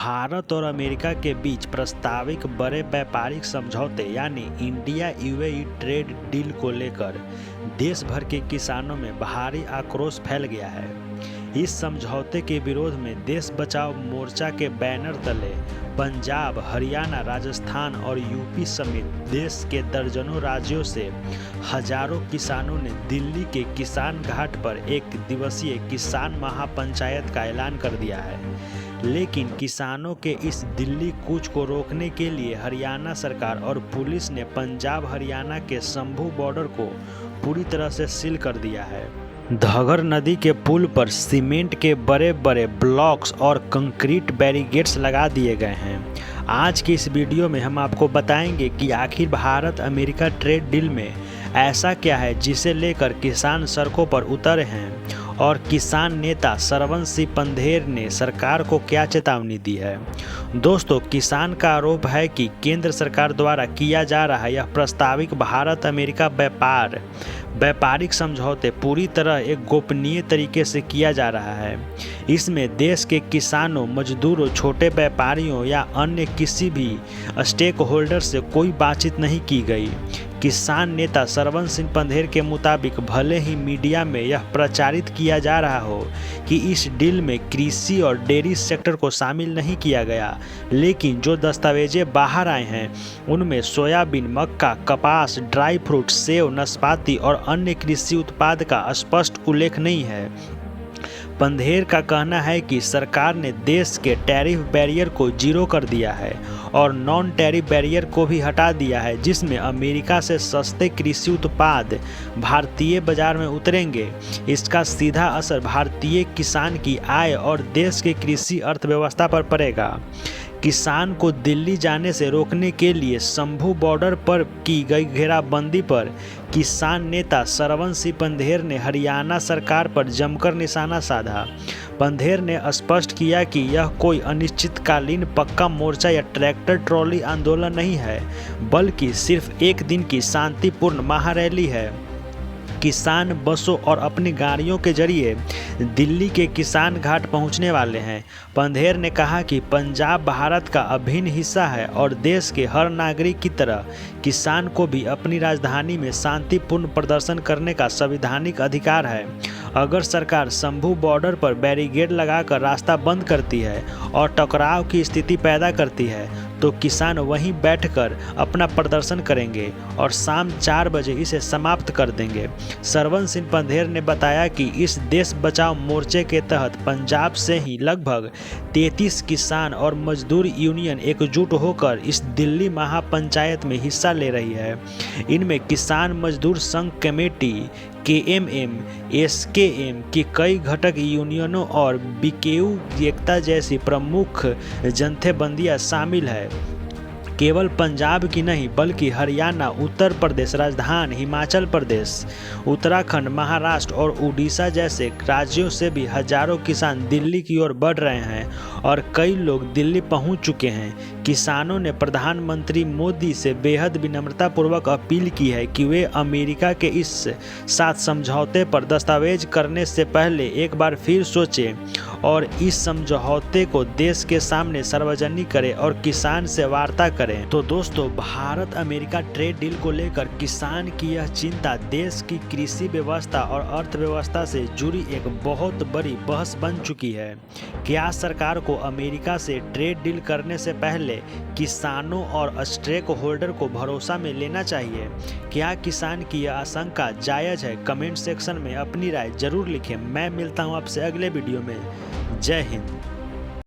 भारत और अमेरिका के बीच प्रस्तावित बड़े व्यापारिक समझौते यानी इंडिया यूएई ट्रेड डील को लेकर देश भर के किसानों में भारी आक्रोश फैल गया है। इस समझौते के विरोध में देश बचाओ मोर्चा के बैनर तले पंजाब, हरियाणा, राजस्थान और यूपी समेत देश के दर्जनों राज्यों से हजारों किसानों ने दिल्ली के किसान घाट पर एक दिवसीय किसान महापंचायत का ऐलान कर दिया है। लेकिन किसानों के इस दिल्ली कूच को रोकने के लिए हरियाणा सरकार और पुलिस ने पंजाब हरियाणा के शंभू बॉर्डर को पूरी तरह से सील कर दिया है। घग्गर नदी के पुल पर सीमेंट के बड़े बड़े ब्लॉक्स और कंक्रीट बैरिकेड्स लगा दिए गए हैं। आज की इस वीडियो में हम आपको बताएंगे कि आखिर भारत अमेरिका ट्रेड डील में ऐसा क्या है जिसे लेकर किसान सड़कों पर उतरे हैं और किसान नेता सरवन सिंह पंधेर ने सरकार को क्या चेतावनी दी है। दोस्तों, किसान का आरोप है कि केंद्र सरकार द्वारा किया जा रहा यह प्रस्तावित भारत अमेरिका व्यापारिक समझौते पूरी तरह एक गोपनीय तरीके से किया जा रहा है। इसमें देश के किसानों, मजदूरों, छोटे व्यापारियों या अन्य किसी भी स्टेक होल्डर से कोई बातचीत नहीं की गई। किसान नेता सरवन सिंह पंधेर के मुताबिक भले ही मीडिया में यह प्रचारित किया जा रहा हो कि इस डील में कृषि और डेयरी सेक्टर को शामिल नहीं किया गया, लेकिन जो दस्तावेजें बाहर आए हैं उनमें सोयाबीन, मक्का, कपास, ड्राई फ्रूट, सेब, नाशपाती और अन्य कृषि उत्पाद का स्पष्ट उल्लेख नहीं है। पंधेर का कहना है कि सरकार ने देश के टैरिफ बैरियर को जीरो कर दिया है और नॉन टैरिफ बैरियर को भी हटा दिया है, जिसमें अमेरिका से सस्ते कृषि उत्पाद भारतीय बाजार में उतरेंगे। इसका सीधा असर भारतीय किसान की आय और देश के कृषि अर्थव्यवस्था पर पड़ेगा। किसान को दिल्ली जाने से रोकने के लिए शंभू बॉर्डर पर की गई घेराबंदी पर किसान नेता सरवन सिंह पंधेर ने हरियाणा सरकार पर जमकर निशाना साधा। पंधेर ने स्पष्ट किया कि यह कोई अनिश्चितकालीन पक्का मोर्चा या ट्रैक्टर ट्रॉली आंदोलन नहीं है, बल्कि सिर्फ एक दिन की शांतिपूर्ण महारैली है। किसान बसों और अपनी गाड़ियों के जरिए दिल्ली के किसान घाट पहुंचने वाले हैं। पंधेर ने कहा कि पंजाब भारत का अभिन्न हिस्सा है और देश के हर नागरिक की तरह किसान को भी अपनी राजधानी में शांतिपूर्ण प्रदर्शन करने का संवैधानिक अधिकार है। अगर सरकार शंभू बॉर्डर पर बैरिकेड लगाकर रास्ता बंद करती है और टकराव की स्थिति पैदा करती है तो किसान वहीं बैठकर अपना प्रदर्शन करेंगे और शाम 4 बजे इसे समाप्त कर देंगे। सरवन सिंह पंधेर ने बताया कि इस देश बचाओ मोर्चे के तहत पंजाब से ही लगभग 33 किसान और मजदूर यूनियन एकजुट होकर इस दिल्ली महापंचायत में हिस्सा ले रही है। इनमें किसान मजदूर संघ कमेटी, केएमएम, एसकेएम की कई घटक यूनियनों और बीकेयू एकता जैसी प्रमुख जत्थेबंदियां शामिल है। केवल पंजाब की नहीं बल्कि हरियाणा, उत्तर प्रदेश, राजस्थान, हिमाचल प्रदेश, उत्तराखंड, महाराष्ट्र और उड़ीसा जैसे राज्यों से भी हजारों किसान दिल्ली की ओर बढ़ रहे हैं और कई लोग दिल्ली पहुंच चुके हैं। किसानों ने प्रधानमंत्री मोदी से बेहद विनम्रतापूर्वक अपील की है कि वे अमेरिका के इस साथ समझौते पर दस्तावेज करने से पहले एक बार फिर सोचें और इस समझौते को देश के सामने सार्वजनिक करें और किसान से वार्ता करें। तो दोस्तों, भारत अमेरिका ट्रेड डील को लेकर किसान की यह चिंता देश की कृषि व्यवस्था और अर्थव्यवस्था से जुड़ी एक बहुत बड़ी बहस बन चुकी है। क्या सरकार को अमेरिका से ट्रेड डील करने से पहले किसानों और स्टेक होल्डर को भरोसा में लेना चाहिए? क्या किसान की यह आशंका जायज है? कमेंट सेक्शन में अपनी राय जरूर लिखें। मैं मिलता हूं आपसे अगले वीडियो में। जय हिंद।